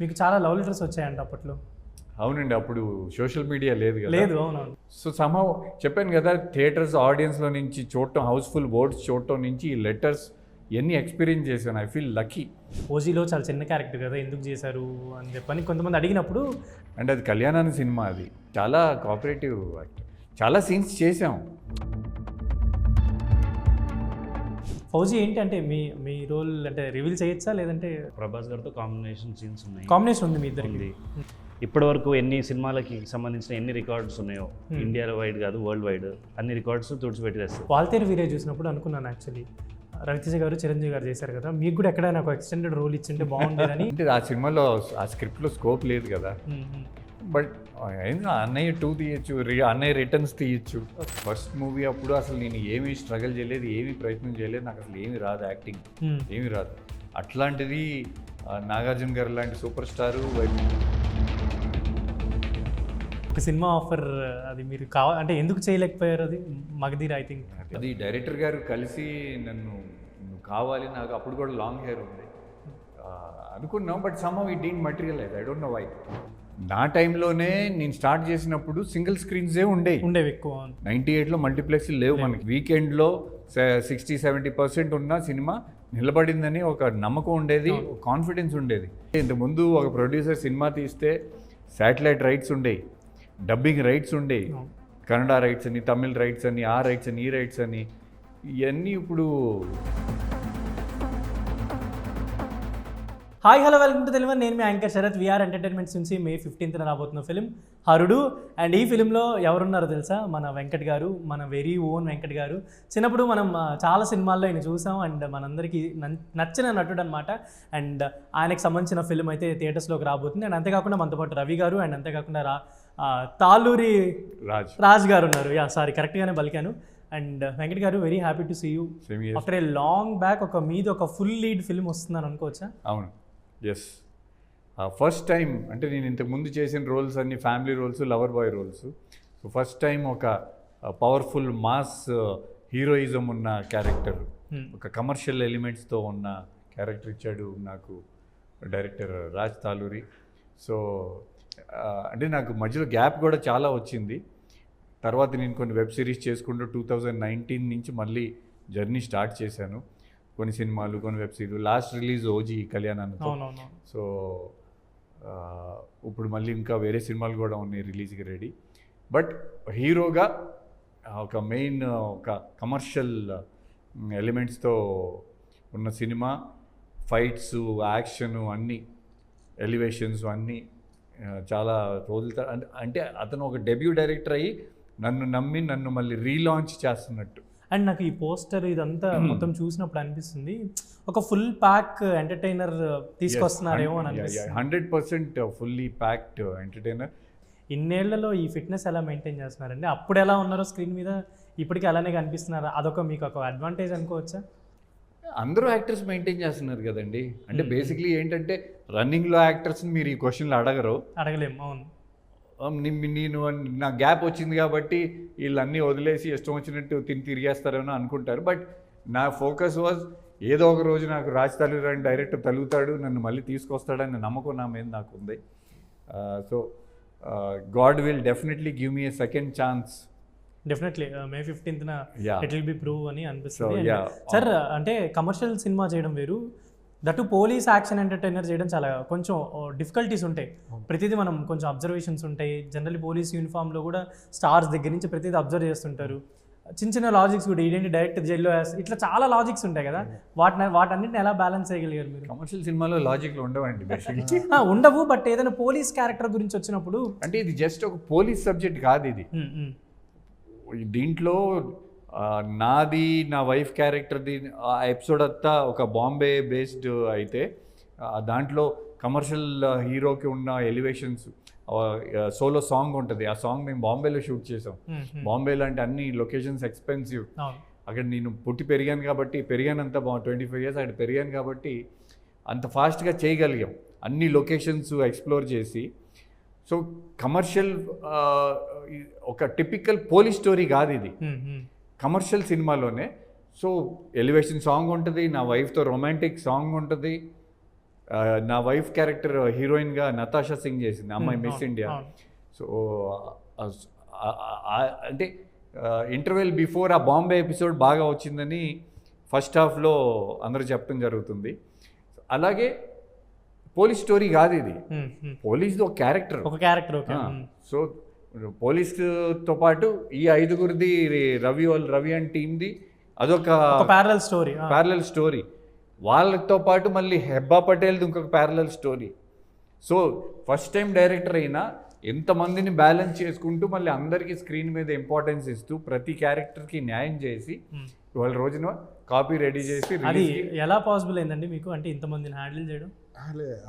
మీకు చాలా love letters వచ్చాయంట అప్పట్లో. అవునండి, అప్పుడు సోషల్ మీడియా లేదు కదా. లేదు, అవునవును. సో సమ్హౌ చెప్పాను కదా, థియేటర్స్ ఆడియన్స్లో నుంచి చూడటం, హౌస్ఫుల్ బోర్డ్స్ చూడటం నుంచి ఈ లెటర్స్ ఇవన్నీ ఎక్స్పీరియన్స్ చేశాను. I feel lucky. ఓజీలో చాలా చిన్న క్యారెక్టర్ కదా, ఎందుకు చేశారు అని చెప్పని కొంతమంది అడిగినప్పుడు, అంటే అది కళ్యాణాన్ని సినిమా, అది చాలా కోఆపరేటివ్ యాక్టర్, చాలా సీన్స్ చేసాం. ఫౌజీ ఏంటి అంటే మీ రోల్ అంటే రివీల్ చేయొచ్చా, లేదంటే ప్రభాస్ గారితో కాంబినేషన్ సీన్స్ ఉన్నాయి. కాంబినేషన్ ఉంది మీ ఇద్దరికి? ఉంది. ఇప్పటి వరకు ఎన్ని సినిమాలకి సంబంధించిన ఎన్ని రికార్డ్స్ ఉన్నాయో, ఇండియా వైడ్ కాదు వరల్డ్ వైడ్ అన్ని రికార్డ్స్ తుడిచిపెట్టేస్తారు. వాల్తేరు వీరే చూసినప్పుడు అనుకున్నాను యాక్చువల్లీ, రవితేజ గారు చిరంజీవి గారు చేశారు కదా, మీకు కూడా ఎక్కడైనా ఒక ఎక్స్టెండెడ్ రోల్ ఇచ్చింటే బాగుండేదని. అంటే ఆ సినిమాలో ఆ స్క్రిప్ట్లో స్కోప్ లేదు కదా, బట్ అన్నయ్య 2 తీయచ్చు, అన్నయ్య రిటర్న్స్ తీయచ్చు. ఫస్ట్ మూవీ అప్పుడు అసలు నేను ఏమీ స్ట్రగుల్ చేయలేదు, ఏమీ ప్రయత్నం చేయలేదు, నాకు అసలు ఏమీ రాదు, యాక్టింగ్ ఏమీ రాదు. అట్లాంటిది నాగార్జున గారు లాంటి సూపర్ స్టారు ఒక సినిమా ఆఫర్, అది మీరు అంటే ఎందుకు చేయలేకపోయారు? అది మగధీర్ ఐ థింక్. అది డైరెక్టర్ గారు కలిసి నన్ను కావాలి, నాకు అప్పుడు కూడా లాంగ్ హెయిర్ ఉంది అనుకున్నాం, but somehow it didn't materialise. I don't know why. నా టైంలోనే నేను స్టార్ట్ చేసినప్పుడు సింగిల్ స్క్రీన్సే ఉండేవి ఎక్కువ. 98లో మల్టీప్లెక్స్ లేవు మనకి. వీకెండ్లో 60-70% ఉన్న సినిమా నిలబడిందని ఒక నమ్మకం ఉండేది, కాన్ఫిడెన్స్ ఉండేది. ఇంతకుముందు ఒక ప్రొడ్యూసర్ సినిమా తీస్తే శాటిలైట్ రైట్స్ ఉండేవి, డబ్బింగ్ రైట్స్ ఉండేవి, కన్నడ రైట్స్ అని, తమిళ్ రైట్స్ అని, ఆ రైట్స్ అని, ఈ రైట్స్ అని, ఇవన్నీ ఇప్పుడు. Hi hello, welcome to Telugu. నేను మీ యాంకర్ శరత్. వీఆర్ ఎంటర్టైన్మెంట్స్ నుంచి May 15th రాబోతున్న ఫిలిం హరుడు. అండ్ ఈ ఫిలింలో ఎవరున్నారో తెలుసా? మన వెంకట్ గారు, మన వెరీ ఓన్ వెంకట్ గారు. చిన్నప్పుడు మనం చాలా సినిమాల్లో ఆయన చూసాం, అండ్ మనందరికీ నచ్చిన నటుడు అనమాట. అండ్ ఆయనకు సంబంధించిన ఫిలిం అయితే థియేటర్స్లోకి రాబోతుంది. అండ్ అంతేకాకుండా మనతో పాటు రవి గారు, అండ్ అంతేకాకుండా తాలూరి రాజ్ గారు ఉన్నారు. సారీ, కరెక్ట్గానే పలికాను. అండ్ వెంకట్ గారు, very happy to see you after a long back. ఒక ఫుల్ లీడ్ ఫిల్మ్ వస్తుందని అనుకోవచ్చా? అవును, ఎస్. ఫస్ట్ టైం అంటే నేను ఇంతకుముందు చేసిన రోల్స్ అన్ని family roles, lover boy roles. So first time ఒక పవర్ఫుల్ మాస్ హీరోయిజం ఉన్న క్యారెక్టర్, ఒక కమర్షియల్ ఎలిమెంట్స్తో ఉన్న క్యారెక్టర్ ఇచ్చాడు నాకు డైరెక్టర్ రాజ్ తాలూరి. సో అంటే నాకు మధ్యలో గ్యాప్ కూడా చాలా వచ్చింది. తర్వాత నేను కొన్ని వెబ్ సిరీస్ చేసుకుంటూ 2019 నుంచి మళ్ళీ జర్నీ స్టార్ట్ చేశాను. కొన్ని సినిమాలు, కొన్ని web series. Last release OG కళ్యాణానికి. సో ఇప్పుడు మళ్ళీ ఇంకా వేరే సినిమాలు కూడా ఉన్నాయి రిలీజ్కి రెడీ. బట్ హీరోగా ఒక మెయిన్ ఒక కమర్షియల్ ఎలిమెంట్స్తో ఉన్న సినిమా, ఫైట్స్, యాక్షను, అన్నీ ఎలివేషన్స్ అన్నీ చాలా రోజుల అంటే అతను ఒక డెబ్యూ డైరెక్టర్ అయ్యి నన్ను నమ్మి నన్ను మళ్ళీ రీలాంచ్ చేస్తున్నట్టు. అండ్ నాకు ఈ పోస్టర్ ఇదంతా మొత్తం చూసినప్పుడు అనిపిస్తుంది, ఒక ఫుల్ ప్యాక్ ఎంటర్టైనర్ తీసుకొస్తున్నారేమో అని అనిపిస్తుంది. 100% ఫుల్లీ ప్యాక్డ్ ఎంటర్టైనర్. ఇన్నేళ్లలో ఈ ఫిట్నెస్ ఎలా మెయింటైన్ చేస్తున్నారండి? అప్పుడు ఎలా ఉన్నారో స్క్రీన్ మీద, ఇప్పటికీ అలానే కనిపిస్తున్నారు. అదొక మీకు ఒక అడ్వాంటేజ్ అనుకోవచ్చా? అందరూ యాక్టర్స్ మెయింటైన్ చేస్తున్నారు కదండి. అంటే బేసిక్లీ ఏంటంటే రన్నింగ్లో యాక్టర్స్ని మీరు ఈ క్వశ్చన్లు అడగలేము. అవును, నేను నా గ్యాప్ వచ్చింది కాబట్టి వీళ్ళన్నీ వదిలేసి ఇష్టం వచ్చినట్టు తిరిగేస్తారేమో అనుకుంటారు. బట్ నా ఫోకస్ వాజ్ ఏదో ఒక రోజు నాకు రాజ్ తాలూరి అని డైరెక్టర్ తలుగుతాడు, నన్ను మళ్ళీ తీసుకొస్తాడని నమ్మకం నా మీద నాకు ఉంది. So God will definitely give me A second chance. Definitely May 15th it will be prove అని అనిపిస్తుంది. సార్, అంటే కమర్షియల్ సినిమా చేయడం వేరు, దట్టు పోలీస్ యాక్షన్ ఎంటర్టైనర్ చేయడం చాలా కొంచెం డిఫికల్టీస్ ఉంటాయి. ప్రతిదీ మనం కొంచెం అబ్జర్వేషన్స్ ఉంటాయి. జనరల్లీ పోలీస్ యూనిఫామ్లో కూడా స్టార్స్ దగ్గర నుంచి ప్రతిదీ అబ్జర్వ్ చేస్తుంటారు. చిన్న లాజిక్స్ కూడా, ఇదేంటి డైరెక్టర్ జైల్లో ఇట్లా చాలా లాజిక్స్ ఉంటాయి కదా, వాటన్నిటిని ఎలా బ్యాలెన్స్ చేయగలిగారు మీరు? కమర్షియల్ సినిమాలో లాజిక్లు ఉండవండి ఉండవు, బట్ ఏదైనా పోలీస్ క్యారెక్టర్ గురించి వచ్చినప్పుడు, అంటే ఇది జస్ట్ ఒక పోలీస్ సబ్జెక్ట్ కాదు ఇది. దీంట్లో నాది, నా వైఫ్ క్యారెక్టర్ది ఆ ఎపిసోడ్ అంతా ఒక బాంబే బేస్డ్ అయితే, దాంట్లో కమర్షియల్ హీరోకి ఉన్న ఎలివేషన్స్, సోలో సాంగ్ ఉంటుంది. ఆ సాంగ్ మేము బాంబేలో షూట్ చేసాం. బాంబేలో అంటే అన్ని లొకేషన్స్ ఎక్స్పెన్సివ్. అక్కడ నేను పుట్టి పెరిగాను కాబట్టి, పెరిగానంత 25 years అక్కడ పెరిగాను కాబట్టి అంత ఫాస్ట్గా చేయగలిగాం, అన్ని లొకేషన్స్ ఎక్స్ప్లోర్ చేసి. సో కమర్షియల్ ఒక టిపికల్ పోలీస్ స్టోరీ కాదు ఇది, కమర్షియల్ సినిమాలోనే. సో ఎలివేషన్ సాంగ్ ఉంటుంది, నా వైఫ్తో రొమాంటిక్ సాంగ్ ఉంటుంది, నా వైఫ్ క్యారెక్టర్ హీరోయిన్గా నతాషా సింగ్ చేసింది, అమ్మాయి మిస్ ఇండియా. సో అంటే ఇంటర్వెల్ బిఫోర్ ఆ బాంబే ఎపిసోడ్ బాగా వచ్చిందని ఫస్ట్ హాఫ్లో అందరూ చెప్పడం జరుగుతుంది. అలాగే పోలీస్ స్టోరీ కాదు ఇది, పోలీస్ది ఒక క్యారెక్టర్. సో పోలీస్తో పాటు ఈ 5గురిది రవి అండ్ టీమ్ది అదొక ప్యారలల్ స్టోరీ. వాళ్ళతో పాటు మళ్ళీ హెబ్బా పటేల్ది ఇంకొక parallel story. So first time director అయినా ఎంతమందిని బ్యాలెన్స్ చేసుకుంటూ మళ్ళీ అందరికీ స్క్రీన్ మీద ఇంపార్టెన్స్ ఇస్తూ ప్రతి క్యారెక్టర్కి న్యాయం చేసి వాళ్ళ రోజున కాపీ రెడీ చేసి. అది ఎలా పాసిబుల్ అయిందండి మీకు, అంటే ఇంతమందిని హ్యాండిల్ చేయడం?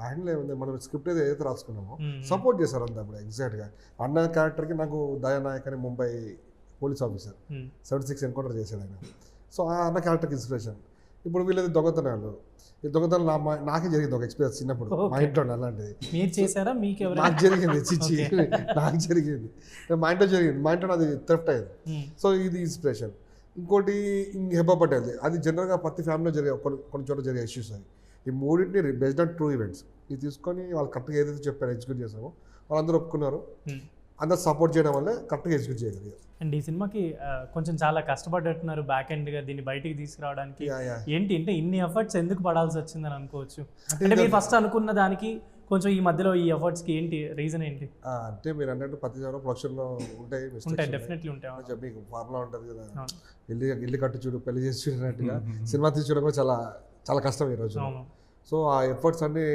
హ్యాండిల్ ఏముంది, మనం స్క్రిప్ట్ ఏదైతే రాసుకున్నామో సపోర్ట్ చేశారు అంతా. అప్పుడు ఎగ్జాక్ట్గా అన్న క్యారెక్టర్కి నాకు దయానాయక్ అని ముంబై పోలీస్ ఆఫీసర్ 76 ఎన్కౌంటర్ చేశాడు ఆయన. సో ఆ అన్న క్యారెక్టర్కి ఇన్స్పిరేషన్. ఇప్పుడు వీళ్ళది దొంగతనాలు, ఈ దొంగతనం నాకే జరిగింది ఒక ఎక్స్పీరియన్స్ చిన్నప్పుడు మా ఇంట్లో. అలాంటిది మీరు చేశారా? మీకు నాకు జరిగింది, చిచ్చి నాకు జరిగింది, మా ఇంట్లో జరిగింది, మా ఇంట్లో అది థెఫ్ట్ అయ్యింది. సో ఇది ఇన్స్పిరేషన్. ఇంకోటి హెబ్బా పటేల్, అది జనరల్గా ప్రతి ఫ్యామిలీలో జరిగే కొన్ని చోట్ల జరిగే ఇష్యూస్ అవి. ఈ మూడింటిని బేస్డ్ ఆన్ ట్రూ ఈవెంట్స్ ఇది తీసుకొని వాళ్ళు కరెక్ట్గా ఏదైతే చెప్పారో ఎగ్జిక్యూట్ చేసామో వాళ్ళందరూ ఒప్పుకున్నారు. అందరూ సపోర్ట్ చేయడం వల్లే కరెక్ట్గా ఎగ్జిక్యూట్ చేయగలిగారు. అండ్ ఈ సినిమాకి కొంచెం చాలా కష్టపడ్డట్టున్నారు బ్యాక్ ఎండ్గా దీన్ని బయటికి తీసుకురావడానికి. ఏంటి అంటే ఇన్ని ఎఫర్ట్స్ ఎందుకు పడాల్సి వచ్చిందని అనుకోవచ్చు? అంటే మీరు ఫస్ట్ అనుకున్న దానికి కొంచెం ఈ మధ్యలో ఈ ఎఫర్ట్స్కి ఏంటి రీజన్ ఏంటి? అంటే మీరు అన్నట్టు ప్రతి చోట ప్రొడక్షన్లో ఉంటాయి, డెఫినెట్లీ ఉంటాయి. మీకు ఫార్ములా ఉంటుంది కదా, ఇల్లు కట్టు చూడు పెళ్లి చేసి చూడనట్టుగా సినిమా తీసి చూడడం కూడా చాలా చాలా కష్టం ఈరోజు. సో ఆ ఎఫర్ట్స్ అన్నీ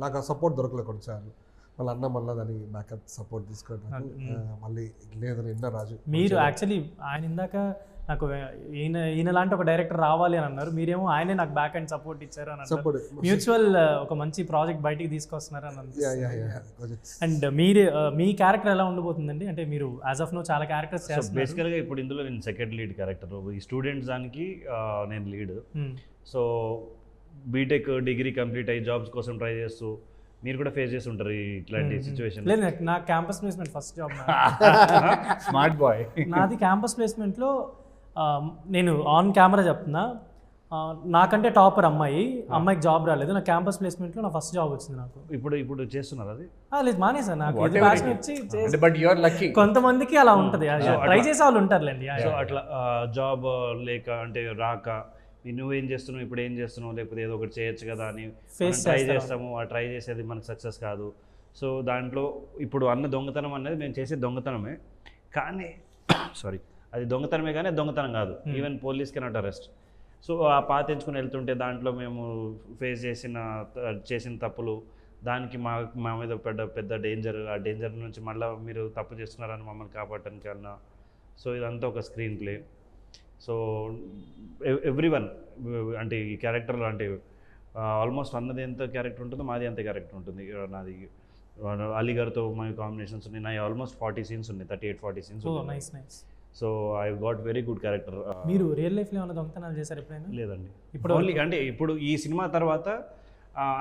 నాకు ఆ సపోర్ట్ దొరకలేదు కొన్నిసార్లు. వాళ్ళ అన్న మళ్ళీ దాన్ని బ్యాకప్ సపోర్ట్ తీసుకోవడం మళ్ళీ లేదని ఎన్నో రాజు. మీరు యాక్చువల్లీ ఆయన ఇందాక నాకు ఈయన లాంటి ఒక డైరెక్టర్ రావాలి అని అన్నారు, మీరేమో ఆయనే నాకు బ్యాక్ అండ్ సపోర్ట్ ఇచ్చారు అని అన్నారు. మ్యూచువల్ ఒక మంచి ప్రాజెక్ట్ బయటికి తీసుకొస్తున్నారు అని అన్నారు. అండ్ మీరు మీ క్యారెక్టర్ ఎలా ఉండబోతుందండి? అంటే మీరు యాజ్ ఆఫ్ నో చాలా క్యారెక్టర్స్ చేస్తారు. బేసికల్గా ఇప్పుడు ఇందులో నేను సెకండ్ లీడ్ క్యారెక్టర్, ఈ స్టూడెంట్స్ దానికి నేను lead. So B Tech degree complete అయ్యి జాబ్స్ కోసం ట్రై చేస్తూ మీరు కూడా ఫేస్ చేసి ఉంటారు ఇట్లాంటి సిచ్యువేషన్. లేదు, నా campus placement first job smart boy నాది. క్యాంపస్ ప్లేస్మెంట్లో నేను ఆన్ కెమెరా చెప్తున్నా, నాకంటే టాపర్ అమ్మాయికి జాబ్ రాలేదు. నా క్యాంపస్ ప్లేస్మెంట్లో నా ఫస్ట్ జాబ్ వచ్చింది నాకు. ఇప్పుడు చేస్తున్నారు అది? లేదు, మానేసా. నాకు ప్యాషన్ వచ్చి కొంతమందికి అలా ఉంటుంది, ట్రై చేసే వాళ్ళు ఉంటారులేండి. సో అట్లా జాబ్ లేక అంటే రాక నువ్వేం చేస్తున్నావు, ఇప్పుడు ఏం చేస్తున్నావు, లేకపోతే ఏదో ఒకటి చేయొచ్చు కదా అని ట్రై చేస్తాము. ఆ ట్రై చేసేది మనకు సక్సెస్ కాదు. సో దాంట్లో ఇప్పుడు అన్న దొంగతనం అనేది మేము చేసే దొంగతనమే, కానీ అది దొంగతనమే కానీ దొంగతనం కాదు. Even police cannot arrest. So ఆ పాత ఎంచుకుని వెళ్తుంటే దాంట్లో మేము ఫేస్ చేసిన తప్పులు, దానికి మా మీద పెద్ద డేంజర్, ఆ డేంజర్ నుంచి మళ్ళీ మీరు తప్పు చేస్తున్నారని మమ్మల్ని కాపాడటానికి అన్నా. సో ఇదంతా ఒక స్క్రీన్ ప్లే. సో ఎవ్రీవన్ అంటే ఈ క్యారెక్టర్లో అంటే ఆల్మోస్ట్ అన్నది ఎంత క్యారెక్టర్ ఉంటుందో మాది అంత క్యారెక్టర్ ఉంటుంది. నాది అలీ గారితో మా కాంబినేషన్స్ ఉన్నాయి, నా ఆల్మోస్ట్ 40 సీన్స్ ఉన్నాయి, 38-40 scenes. So I got very good character. మీరు రియల్ లైఫ్లో ఏమైనా దొంగతనాలు చేశారు ఎప్పుడైనా? లేదండి. ఇప్పుడు ఓన్లీ అంటే ఇప్పుడు ఈ సినిమా తర్వాత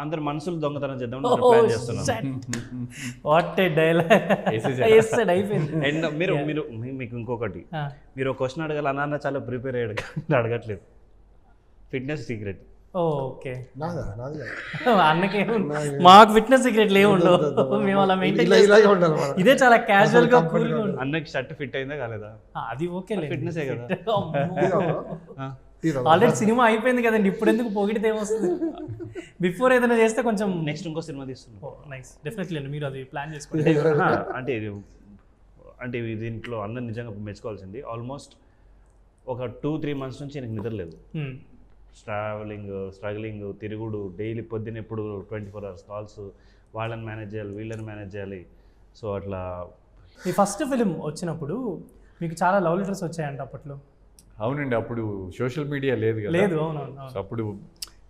అందరు మనసులు దొంగతనం చేద్దాం ప్లాన్ చేస్తున్నాం. అండ్ మీరు మీకు ఇంకొకటి, మీరు ఒక క్వశ్చన్ అడగాలి, అన్న చాలా ప్రిపేర్ అయ్యాడు అడగట్లేదు. Fitness secret. ఓకే, అన్నకి మాకు ఫిట్నెస్ సీక్రెట్లు ఏమి ఉండవు, మేము అలా మెయింటైన్ చేస్తాం. ఇదే చాలా క్యాజువల్ గా కూల్ గా. అన్నకి షర్ట్ ఫిట్ అయిందా కాలేదా? అది ఓకే, ఫిట్నెస్ కదా. ఆల్రెడీ సినిమా అయిపోయింది కదండి, ఇప్పుడు ఎందుకు పొగిడితే ఏమొస్తుంది? బిఫోర్ ఏదైనా చేస్తే కొంచెం నెక్స్ట్ ఇంకో సినిమా తీస్తున్నాం. నైస్, డెఫినెట్లీ అండి, మీరు అది ప్లాన్ చేసుకోండి. అంటే దీంట్లో అన్న నిజంగా మెచ్చుకోవాల్సింది, ఆల్మోస్ట్ ఒక 2-3 మంత్స్ నుంచి నాకు నిద్ర లేదు. స్ట్రగ్లింగ్, తిరుగుడు, డైలీ పొద్దున్న ఎప్పుడు 24 hours కాల్స్, వాళ్ళని మేనేజ్ చేయాలి, వీళ్ళని మేనేజ్ చేయాలి. సో అట్లా. మీ ఫస్ట్ ఫిలిం వచ్చినప్పుడు మీకు చాలా లవ్ లెటర్స్ వచ్చాయంట అప్పట్లో? అవునండి, అప్పుడు సోషల్ మీడియా లేదు కదా. లేదు, అవునవును. అప్పుడు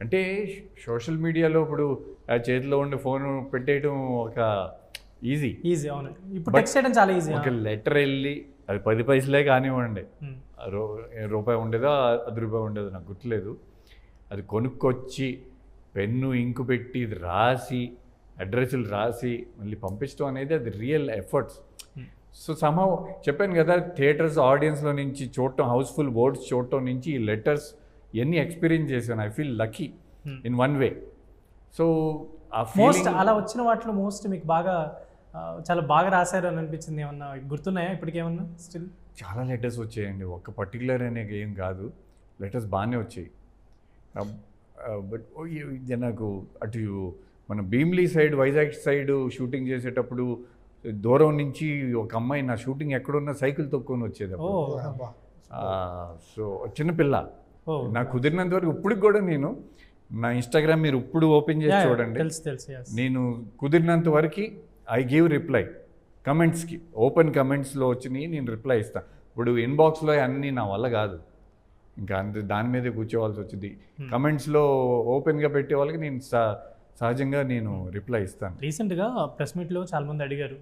అంటే సోషల్ మీడియాలో ఇప్పుడు చేతిలో ఉండే ఫోన్ పెట్టేయడం ఒక ఈజీ. అవును, ఇప్పుడు టెక్స్ట్ చేయడం చాలా ఈజీ. ఒక లెటర్ వెళ్ళి అది 10 పైసలే కానివ్వండి, రూపాయి ఉండేదో 10 రూపాయలు ఉండేదో నాకు గుర్తులేదు, అది కొనుక్కొచ్చి పెన్ను ఇంకు పెట్టి ఇది రాసి అడ్రస్లు రాసి మళ్ళీ పంపించడం అనేది అది రియల్ ఎఫర్ట్స్. సో సమ్హౌ చెప్పాను కదా, థియేటర్స్ ఆడియన్స్లో నుంచి చూడటం, హౌస్ఫుల్ బోర్డ్స్ చూడటం నుంచి ఈ లెటర్స్ ఇవన్నీ ఎక్స్పీరియన్స్ చేశాను. I feel lucky in one way. So ఆ మోస్ట్ ఫీలింగ్ అలా వచ్చిన వాటిలో మోస్ట్ మీకు బాగా చాలా బాగా రాశారు అని అనిపించింది ఏమన్నా గుర్తున్నాయా ఇప్పటికేమన్నా స్టిల్? చాలా లెటర్స్ వచ్చాయండి, ఒక్క పర్టికులర్ అనే ఏం కాదు, లెటర్స్ బాగానే వచ్చాయి. బట్ నాకు అటు మన Bheemili side, Vizag side shooting చేసేటప్పుడు దూరం నుంచి ఒక అమ్మాయి నా షూటింగ్ ఎక్కడున్నా సైకిల్ తొక్కుని వచ్చేది. సో చిన్నపిల్ల, నాకు కుదిరినంత వరకు ఇప్పటికి కూడా నేను నా ఇన్స్టాగ్రామ్ మీరు ఇప్పుడు ఓపెన్ చేసి చూడండి, నేను కుదిరినంత వరకు ఐ గివ్ రిప్లై కమెంట్స్కి. ఓపెన్ కమెంట్స్లో వచ్చినాయి నేను రిప్లై ఇస్తాను. ఇప్పుడు ఇన్బాక్స్లో అన్నీ నా వల్ల కాదు, ఇంకా అంతే దాని మీదే కూర్చోవాల్సి వచ్చింది. కమెంట్స్లో ఓపెన్గా పెట్టే వాళ్ళకి నేను సహజంగా నేను రిప్లై ఇస్తాను. రీసెంట్గా ప్రెస్ మీట్లో చాలామంది అడిగారు,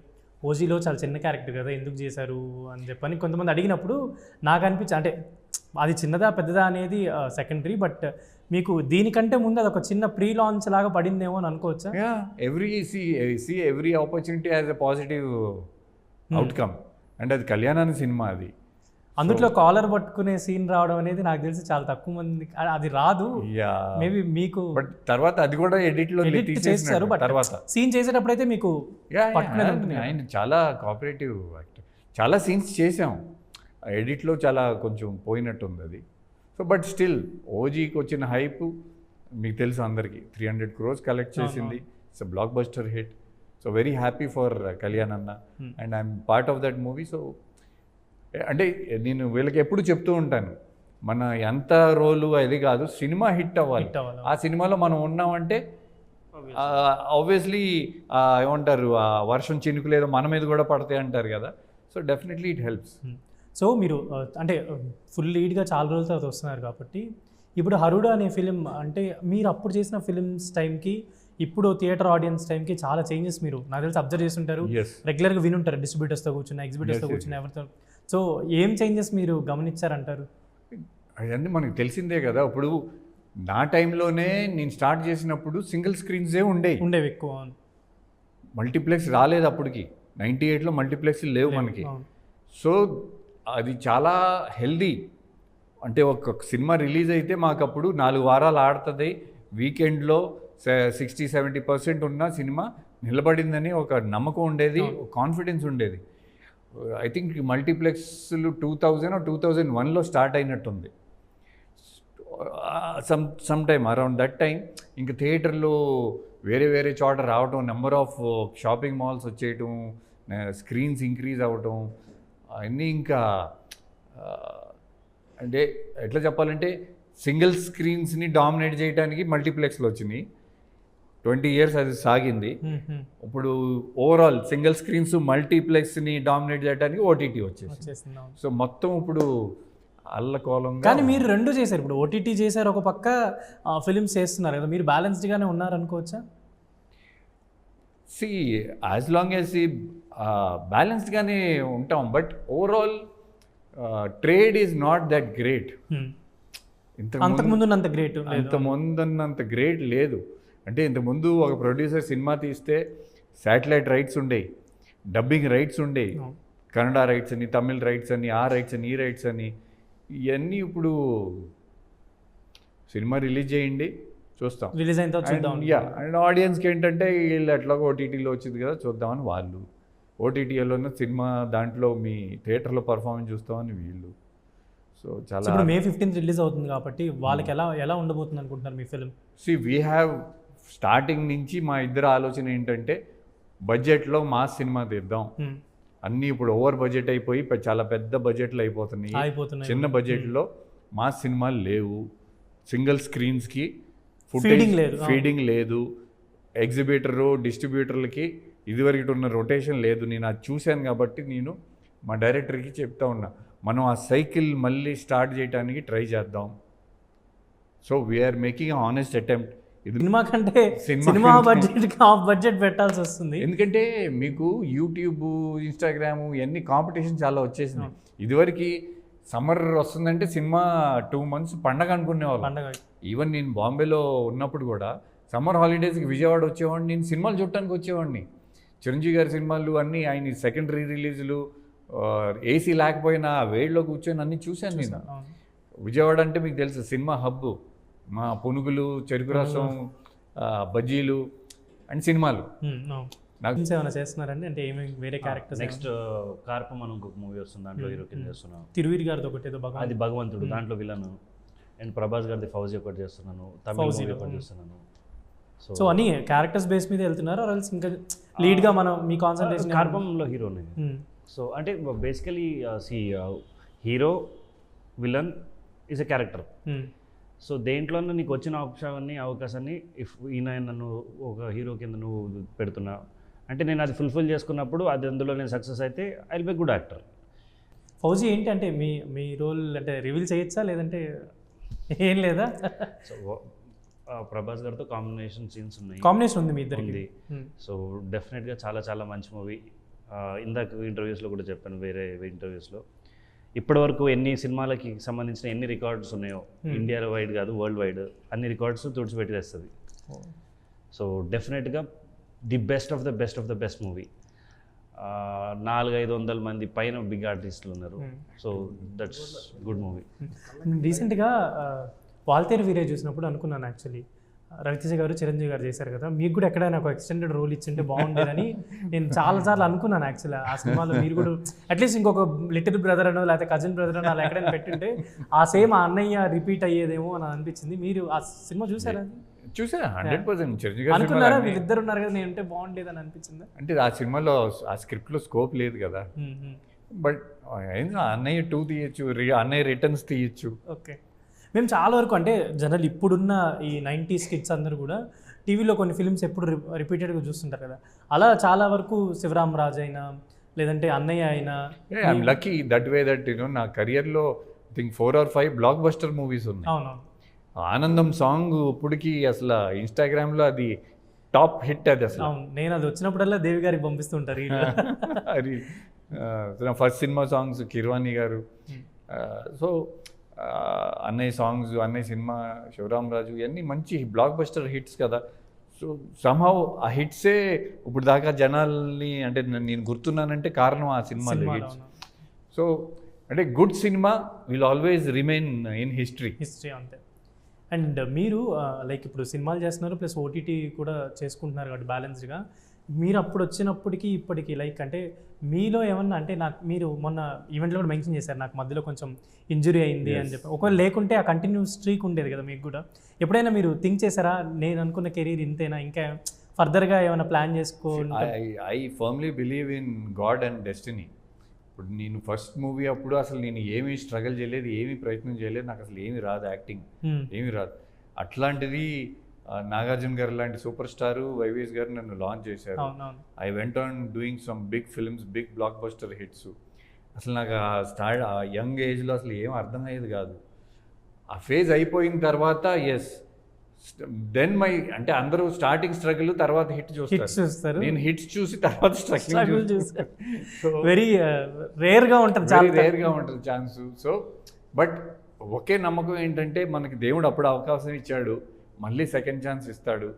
ఓజీలో చాలా చిన్న క్యారెక్టర్ కదా ఎందుకు చేశారు అని చెప్పని కొంతమంది అడిగినప్పుడు నాకు అనిపించి, అంటే అది చిన్నదా పెద్దదా అనేది సెకండరీ, బట్ మీకు దీనికంటే ముందు అది ఒక చిన్న ప్రీ లాంచ్ లాగా పడిందేమో అని అనుకోవచ్చా? Every opportunity has a positive outcome, and అది కళ్యాణాన్ని సినిమా అది. అందులో కాలర్ పట్టుకునే సీన్ రావడం అనేది నాకు తెలిసి చాలా తక్కువ మంది అది రాదు. మేబీ మీకు బట్ తర్వాత అది కూడా ఎడిట్లో చేస్తారు, బట్ తర్వాత సీన్ చేసేటప్పుడు అయితే మీకు ఆయన చాలా కోఆపరేటివ్ యాక్టర్. చాలా సీన్స్ చేసాం, ఎడిట్లో చాలా కొంచెం పోయినట్టుంది అది. సో బట్ స్టిల్ ఓజీకి వచ్చిన హైప్ మీకు తెలుసు అందరికీ, 300 crores కలెక్ట్ చేసింది. It's a blockbuster hit. So very happy for Kalyan అన్న, and I'm part of that movie. So అంటే నేను వీళ్ళకి ఎప్పుడు చెప్తూ ఉంటాను, మన ఎంత రోలు అది కాదు, సినిమా హిట్ అవ్వాలి. ఆ సినిమాలో మనం ఉన్నామంటే ఆబ్వియస్లీ ఏమంటారు, ఆ వర్షం చినుకులు ఏదో మన మీద కూడా పడతాయి అంటారు కదా. So definitely it helps. So మీరు అంటే ఫుల్ లీడ్గా చాలా రోజుల తర్వాత వస్తున్నారు కాబట్టి, ఇప్పుడు హరుడు అనే ఫిలిం అంటే మీరు అప్పుడు చేసిన ఫిలిమ్స్ టైంకి ఇప్పుడు థియేటర్ ఆడియన్స్ టైంకి చాలా చేంజెస్ మీరు నాకు తెలిసి అబ్జర్వ్ చేస్తుంటారు, రెగ్యులర్గా వినుంటారు, డిస్ట్రిబ్యూటర్స్తో కూర్చున్న, ఎగ్జిబిటర్స్తో కూర్చున్న, ఎవరితో. సో ఏం చేంజెస్ మీరు గమనించారంటారు? అవన్నీ మనకు తెలిసిందే కదా. ఇప్పుడు నా టైంలోనే నేను స్టార్ట్ చేసినప్పుడు సింగిల్ స్క్రీన్సే ఉండేవి ఎక్కువ. మల్టీప్లెక్స్ రాలేదు అప్పటికి, 98లో మల్టీప్లెక్స్ లేవు మనకి. సో అది చాలా హెల్దీ. అంటే ఒక సినిమా రిలీజ్ అయితే మాకు అప్పుడు 4 వారాలు ఆడుతుంది, వీకెండ్లో 60-70% ఉన్న సినిమా నిలబడిందని ఒక నమ్మకం ఉండేది, కాన్ఫిడెన్స్ ఉండేది. ఐ థింక్ మల్టీప్లెక్స్లు 2000 or 2001లో స్టార్ట్ అయినట్టుంది, some time around that time. ఇంకా థియేటర్లు వేరే వేరే చోట రావటం, నెంబర్ ఆఫ్ షాపింగ్ మాల్స్ వచ్చేయటం, స్క్రీన్స్ ఇంక్రీజ్ అవ్వటం, అన్నీ ఇంకా అంటే ఎట్లా చెప్పాలంటే సింగిల్ స్క్రీన్స్ని డామినేట్ చేయడానికి మల్టీప్లెక్స్లు వచ్చినాయి. 20 years అది సాగింది. ఇప్పుడు ఓవరాల్ సింగిల్ స్క్రీన్స్ మల్టీప్లెక్స్ని డామినేట్ చేయడానికి ఓటీటీ వచ్చేసింది. సో మొత్తం ఇప్పుడు అల్లకోలం. కానీ మీరు రెండు చేశారు, ఇప్పుడు ఓటీటీ చేశారు, ఒక పక్క ఫిలిమ్స్ చేస్తున్నారు కదా, మీరు బ్యాలెన్స్డ్గానే ఉన్నారు అనుకోవచ్చా? సి యాజ్ లాంగ్ యాజ్ బ్యాలెన్స్డ్గానే ఉంటాం, but overall trade is not that great. అంతకుముందున్నంత గ్రేట్ లేదు. అంటే ఇంతకుముందు ఒక ప్రొడ్యూసర్ సినిమా తీస్తే శాటిలైట్ రైట్స్ ఉండేవి, డబ్బింగ్ రైట్స్ ఉండేవి, కన్నడ రైట్స్ అని, తమిళ్ రైట్స్ అని, ఆ రైట్స్ అని, ఈ రైట్స్ అని. ఇవన్నీ ఇప్పుడు సినిమా రిలీజ్ చేయండి చూస్తాం, రిలీజ్ అయిన అండ్ ఆడియన్స్కి ఏంటంటే వీళ్ళు ఎట్లాగో ఓటీటీలో వచ్చింది కదా చూద్దామని వాళ్ళు, ఓటీటీలో ఉన్న సినిమా దాంట్లో మీ థియేటర్లో పర్ఫార్మెన్స్ చూస్తామని వీళ్ళు. సో చాలా ఇప్పుడు May 15th రిలీజ్ అవుతుంది కాబట్టి వాళ్ళకి ఎలా ఉండబోతుంది అనుకుంటున్నారు మీ ఫిలిం? వీ హ్యావ్ స్టార్టింగ్ నుంచి మా ఇద్దరు ఆలోచన ఏంటంటే బడ్జెట్లో మాస్ సినిమా తీద్దాం. అన్నీ ఇప్పుడు ఓవర్ బడ్జెట్ అయిపోయి చాలా పెద్ద బడ్జెట్లు అయిపోతున్నాయి. చిన్న బడ్జెట్లో మాస్ సినిమాలు లేవు, సింగిల్ స్క్రీన్స్కి ఫీడింగ్ లేదు, ఎగ్జిబిటరు డిస్ట్రిబ్యూటర్లకి ఇదివరకు ఉన్న రొటేషన్ లేదు. నేను అది చూశాను కాబట్టి నేను మా డైరెక్టర్కి చెప్తా ఉన్నా, మనం ఆ సైకిల్ మళ్ళీ స్టార్ట్ చేయడానికి ట్రై చేద్దాం. So we are making honest attempt. Cinema కంటే సినిమా బడ్జెట్ పెట్టాల్సి వస్తుంది, ఎందుకంటే మీకు యూట్యూబ్, ఇన్స్టాగ్రామ్ ఇవన్నీ కాంపిటీషన్ చాలా వచ్చేసింది. ఇదివరకు సమ్మర్ వస్తుందంటే సినిమా 2 months పండగ అనుకునేవాళ్ళు. ఈవెన్ నేను బాంబేలో ఉన్నప్పుడు కూడా సమ్మర్ హాలిడేస్కి విజయవాడ వచ్చేవాడిని, నేను సినిమాలు చూడటానికి వచ్చేవాడిని. చిరంజీవి గారి సినిమాలు అన్నీ ఆయన సెకండరీ రిలీజులు, ఏసీ లేకపోయినా వేడిలో కూర్చొని అన్నీ చూశాను నేను. విజయవాడ అంటే మీకు తెలుసు సినిమా హబ్, మా పునుగులు, చెరుకు రసం బజ్జీలు అండ్ సినిమాలు. నాకు ఫిల్మ్స్ ఏమైనా చేస్తున్నారండి అంటే ఏమేమి వేరే క్యారెక్టర్స్? నెక్స్ట్ కార్పం అని ఇంకొక మూవీ వస్తుంది, దాంట్లో హీరో కింద చేస్తున్నాను. తిరువీర్ గారిది ఒకటి ఏదో బాగా అది భగవంతుడు, దాంట్లో విలన్. అండ్ ప్రభాస్ గారిది ఫౌజీ ఒకటి చేస్తున్నాను, తమిళ మూవీ ఒకటి చేస్తున్నాను. సో అన్ని క్యారెక్టర్స్ బేస్ మీద వెళ్తున్నారు ఆర్ ఎల్స్ ఇంకా లీడ్గా మనం మీ కాన్సన్ట్రేషన్? కార్పంలో హీరోనే. సో అంటే basically hero villain is a character. So దేంట్లోనే నీకు వచ్చిన అవకాశాన్ని ఇఫ్ ఈయన నన్ను ఒక హీరో కింద నువ్వు పెడుతున్నా అంటే నేను అది ఫుల్ఫిల్ చేసుకున్నప్పుడు అది అందులో నేను సక్సెస్ అయితే I will be good actor. Fauji ఏంటి అంటే మీ రోల్ అంటే రివీల్ చేయొచ్చా లేదంటే ఏం లేదా? సో ప్రభాస్ గారితో కాంబినేషన్ సీన్స్ ఉన్నాయి, కాంబినేషన్ ఉంది మీ ఇద్దరికి ఉంది. సో డెఫినెట్గా చాలా చాలా మంచి మూవీ. ఇందాక ఇంటర్వ్యూస్లో కూడా చెప్పాను, వేరే ఇంటర్వ్యూస్లో ఇప్పటివరకు ఎన్ని సినిమాలకి సంబంధించిన ఎన్ని రికార్డ్స్ ఉన్నాయో ఇండియా వైడ్ కాదు వరల్డ్ వైడ్ అన్ని రికార్డ్స్ తుడిచిపెట్టేస్తుంది. సో డెఫినెట్గా the best of the best movie. 400-500 మంది పైన బిగ్ ఆర్టిస్టులు ఉన్నారు. So that's good movie. రీసెంట్గా వాల్తేరు వీరే చూసినప్పుడు అనుకున్నాను యాక్చువల్లీ రవితేజ గారు చిరంజీవి గారు చేశారు కదా, మీకు కూడా ఎక్కడైనా ఒక ఎక్స్టెండెడ్ రోల్ ఇచ్చింటే బాగుండేదని నేను చాలాసార్లు అనుకున్నాను యాక్చువల్లీ. ఆ సినిమాలో మీరు కూడా అట్లీస్ట్ ఇంకొక లిటిల్ బ్రదర్ అనో లేకపోతే కజిన్ బ్రదర్ అనో అలా ఎక్కడైనా పెట్టింటే ఆ సేమ్ ఆ అన్నయ్య రిపీట్ అయ్యేదేమో అని అనిపించింది. మీరు ఆ సినిమా చూసారా? చూసా 100%. చిరంజీవి అనుకున్నారా గారు వీళ్ళిద్దరు ఉన్నారు కదా నేను ఉంటే బాగుండేదని అనిపించింది? అంటే ఆ సినిమాలో ఆ స్క్రిప్ట్లో స్కోప్ లేదు కదా, బట్ అన్నయ్య 2 తీయచ్చు, అన్నయ్య రిటర్న్స్ తీయచ్చు. ఓకే. మేము చాలా వరకు అంటే జనరల్ ఇప్పుడున్న ఈ 90s కిడ్స్ అందరూ కూడా టీవీలో కొన్ని ఫిల్మ్స్ ఎప్పుడు రిపీటెడ్గా చూస్తుంటారు కదా, అలా చాలా వరకు శివరామ్ రాజ్ అయినా లేదంటే అన్నయ్య అయినా I'm lucky that way that నా కెరియర్లో think 4 or 5 block buster movies ఉన్నాయి. అవునవును. ఆనందం సాంగ్ ఇప్పటికి అసలు ఇన్స్టాగ్రామ్లో అది టాప్ హిట్. అది అసలు అవును, నేను అది వచ్చినప్పుడల్లా దేవి గారికి పంపిస్తుంటారు. అది నా ఫస్ట్ సినిమా సాంగ్స్ కిర్వాణి గారు. సో అన్నయ్య సాంగ్స్, అన్నయ్య సినిమా, శివరామ్ రాజు ఇవన్నీ మంచి బ్లాక్ బస్టర్ హిట్స్ కదా. సో సమ్హౌ ఆ హిట్సే ఇప్పుడు దాకా జనాల్ని అంటే నేను గుర్తున్నానంటే కారణం ఆ సినిమాలో హిట్స్. సో అంటే good cinema will always remain in history అంతే. అండ్ మీరు లైక్ ఇప్పుడు సినిమాలు చేస్తున్నారు ప్లస్ ఓటీటీ కూడా చేసుకుంటున్నారు కాబట్టి బ్యాలెన్స్డ్గా మీరు అప్పుడు వచ్చినప్పటికీ ఇప్పటికీ లైక్ అంటే మీలో ఏమన్నా అంటే నాకు మీరు మొన్న ఈవెంట్లో కూడా మెన్షన్ చేశారు నాకు మధ్యలో కొంచెం ఇంజురీ అయింది అని చెప్పి. ఒకవేళ లేకుంటే ఆ కంటిన్యూ స్ట్రీక్ ఉండేది కదా మీకు కూడా. ఎప్పుడైనా మీరు థింక్ చేశారా నేను అనుకున్న కెరీర్ ఇంతేనా, ఇంకా ఫర్దర్గా ఏమైనా ప్లాన్ చేసుకో? I firmly believe in God and destiny. ఇప్పుడు నేను ఫస్ట్ మూవీ అప్పుడు అసలు నేను ఏమీ స్ట్రగుల్ చేయలేదు, ఏమీ ప్రయత్నం చేయలేదు, నాకు అసలు ఏమీ రాదు, యాక్టింగ్ ఏమీ రాదు. అట్లాంటిది నాగార్జున గారు లాంటి సూపర్ స్టారు వైవిఎస్ గారు నన్ను లాంచ్ చేశారు. I went on doing some big films, big blockbuster hits. అసలు నాకు ఆ యంగ్ ఏజ్లో అసలు ఏం అర్థమయ్యేది కాదు. ఆ ఫేజ్ అయిపోయిన తర్వాత ఎస్ దెన్ అంటే అందరూ స్టార్టింగ్ స్ట్రగుల్ తర్వాత హిట్ చూస్తారు, నేను హిట్స్ చూసి తర్వాత స్ట్రగుల్ చూస్తాను. వెరీ రేర్గా ఉంటుంది ఛాన్స్. సో బట్ ఒకే నమ్మకం ఏంటంటే మనకి దేవుడు అప్పుడు అవకాశం ఇచ్చాడు, మళ్ళీ సెకండ్ ఛాన్స్ ఇస్తాడు.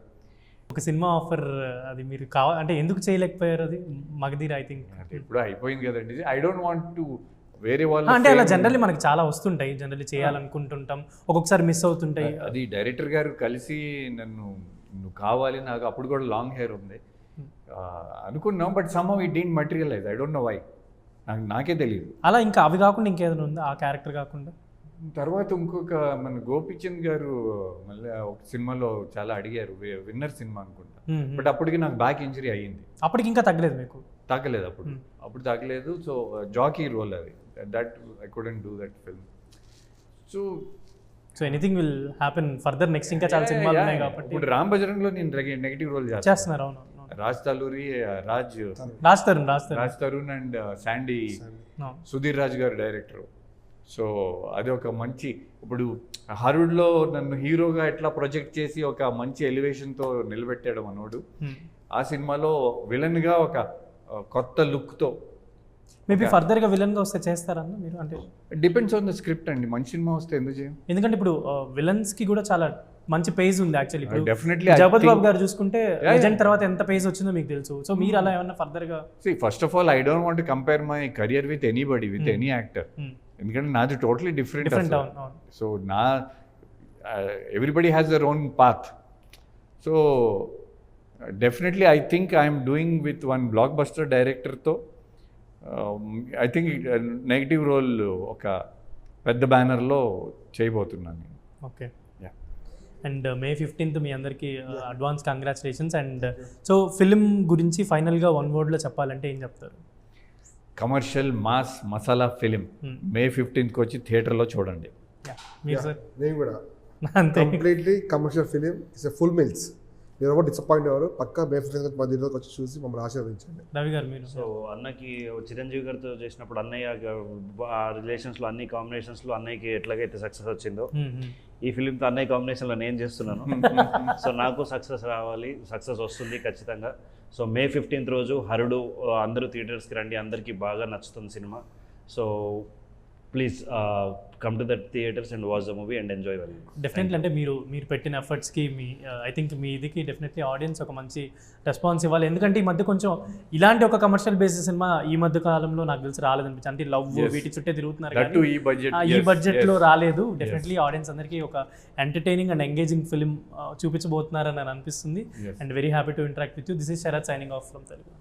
ఒక సినిమా ఆఫర్ అది మీరు అంటే ఎందుకు చేయలేకపోయారు? అది మగధీర ఐ థింక్ ఇప్పుడు అయిపోయింది కదండి. ఐ డోంట్ వాంట్ టు వేరే వాళ్ళు అంటే అలా జనరల్లీ మనకి చాలా వస్తుంటాయి, జనరల్లీ చేయాలనుకుంటుంటాం, ఒక్కొక్కసారి మిస్ అవుతుంటాయి. అది డైరెక్టర్ గారు కలిసి నువ్వు కావాలి, నాకు అప్పుడు కూడా లాంగ్ హెయిర్ ఉంది అనుకున్నాం, but somehow it didn't materialise. I don't know why, నాకే తెలియదు. అలా ఇంకా అవి కాకుండా ఇంకేదైనా ఉందా ఆ క్యారెక్టర్ కాకుండా? తర్వాత ఇంకొక మన గోపిచంద్ గారు మళ్ళీ ఒక సినిమాలో చాలా అడిగారు, విన్నర్ సినిమా అనుకుంటా, బట్ అప్పటికి నాకు బ్యాక్ ఇంజరీ అయ్యింది. అప్పటికి ఇంకా తగ్గలేదు మీకు? తగ్గలేదు అప్పుడు తగ్గలేదు. సో జాకీ రోల్ అది, that I couldn't do that film. So anything will happen further next, ఇంకా చాలా సినిమాలు ఉన్నాయి కాబట్టి. ఇప్పుడు రామ్ బజరంగ్లో నేను నెగిటివ్ రోల్ చేస్తున్నారు. అవును, రాజ్ తలూరి, రాజ్ తరుణ్ అండ్ శాండీ, సుధీర్ రాజ్ గారు డైరెక్టర్. సో అది ఒక మంచి, ఇప్పుడు హరుడ్లో నన్ను హీరోగా ఎట్లా ప్రొజెక్ట్ చేసి ఒక మంచి ఎలివేషన్తో నిలబెట్టాడు మనోడు. ఆ సినిమాలో విలన్గా ఒక కొత్త లుక్తో మేబీ ఫర్దర్గా విలన్గా వస్తే చేస్తారన్న మీరు? అంటే డిపెండ్స్ ఆన్ ద స్క్రిప్ట్ అండి, మంచి సినిమా వస్తే ఎందుకు చేయం. ఎందుకంటే ఇప్పుడు విలన్స్కి కూడా చాలా మంచి పేజ్ ఉంది యాక్చువల్లీ. ఇప్పుడు డెఫినెట్లీ జగపతి బాబు గారు చూసుకుంటే లెజెండ్ తర్వాత ఎంత పేజ్ వచ్చిందో మీకు తెలుసు. సో మీరు అలా ఏమన్నా ఫర్దర్గా? First of all I don't want to compare my career with anybody, with any actor, ఎందుకంటే నాది totally different. So everybody has their own path. So definitely I think I'm doing with one blockbuster డైరెక్టర్తో I think negative role ఒక పెద్ద బ్యానర్లో చేయబోతున్నాను. Okay. Yeah. And May 15th మీ అందరికీ advance congratulations. And so film గురించి ఫైనల్గా one వర్డ్లో చెప్పాలంటే ఏం చెప్తారు? కమర్షియల్ మాస్ మసాలా ఫిలిం మే 15th వచ్చి థియేటర్లో చూడండి. మీరు సార్? నేను కూడా అంతే. Completely commercial film, it's a full meals. మీరు ఎవరు డిసప్పాయింట్ అవ్వరు. పక్కా మే 15th మా దీనిలోకి వచ్చి చూసి మమ్మల్ని ఆశీర్వదించండి. రవి గారు మీరు? సో అన్నకి చిరంజీవి గారితో చేసినప్పుడు అన్నయ్య ఆ రిలేషన్స్లో అన్ని కాంబినేషన్స్లో అన్నయ్యకి ఎట్లాగైతే సక్సెస్ వచ్చిందో ఈ ఫిలింతో అన్నయ్య కాంబినేషన్లో నేను చేస్తున్నాను. సో నాకు సక్సెస్ రావాలి, సక్సెస్ వస్తుంది ఖచ్చితంగా. సో మే 15th రోజు హరుడు అందరూ థియేటర్స్కి రండి, అందరికీ బాగా నచ్చుతుంది సినిమా. So please come to that theatres and watch the movie and enjoy well. Definitely అంటే మీరు పెట్టిన ఎఫర్ట్స్కి మీ ఐ థింక్ మీ ఇదికి డెఫినెట్లీ ఆడియన్స్ ఒక మంచి రెస్పాన్స్ ఇవ్వాలి. ఎందుకంటే ఈ మధ్య కొంచెం ఇలాంటి ఒక కమర్షియల్ బేసిస్ సినిమా ఈ మధ్య కాలంలో నాకు తెలిసి రాలేదనిపించి, అంటే లవ్ వీటి చుట్టే తిరుగుతున్నారు కానీ ఈ బడ్జెట్లో రాలేదు. డెఫినెట్లీ ఆడియన్స్ అందరికీ ఒక ఎంటర్టైనింగ్ అండ్ ఎంగేజింగ్ ఫిలిం చూపించబోతున్నారని అని అనిపిస్తుంది. And very happy to interact with you. This is Sharath signing off from Telugu.